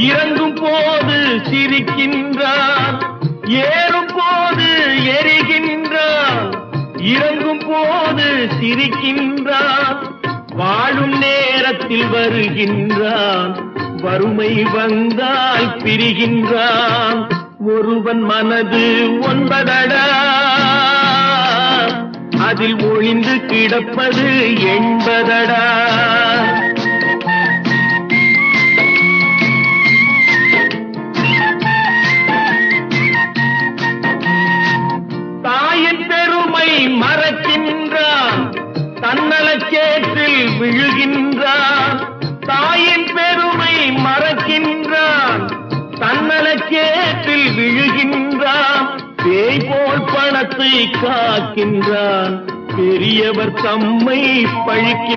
இறங்கும் போது சிரிக்கின்றான், ஏறும் போது எரிகின்றான். இறங்கும் போது சிரிக்கின்றான், வாழும் நேரத்தில் வருகின்றான். வறுமை வந்தால் பிரிகின்றான். ஒருவன் மனது ஒன்பதடா, அதில் ஒளிந்து கிடப்பது எண்பதடா. தாயின் பெருமை மறக்கின்றான், தன்னலச்சேற்றில் விழுகின்றான். தாயின் பெருமை மறக்கின்றான், தன்னலச்சேற்றில் விழுகின்றான். பேய் போல் பணத்தை காக்கின்றான், பெரியவர் தம்மை பழிக்கின்றான்.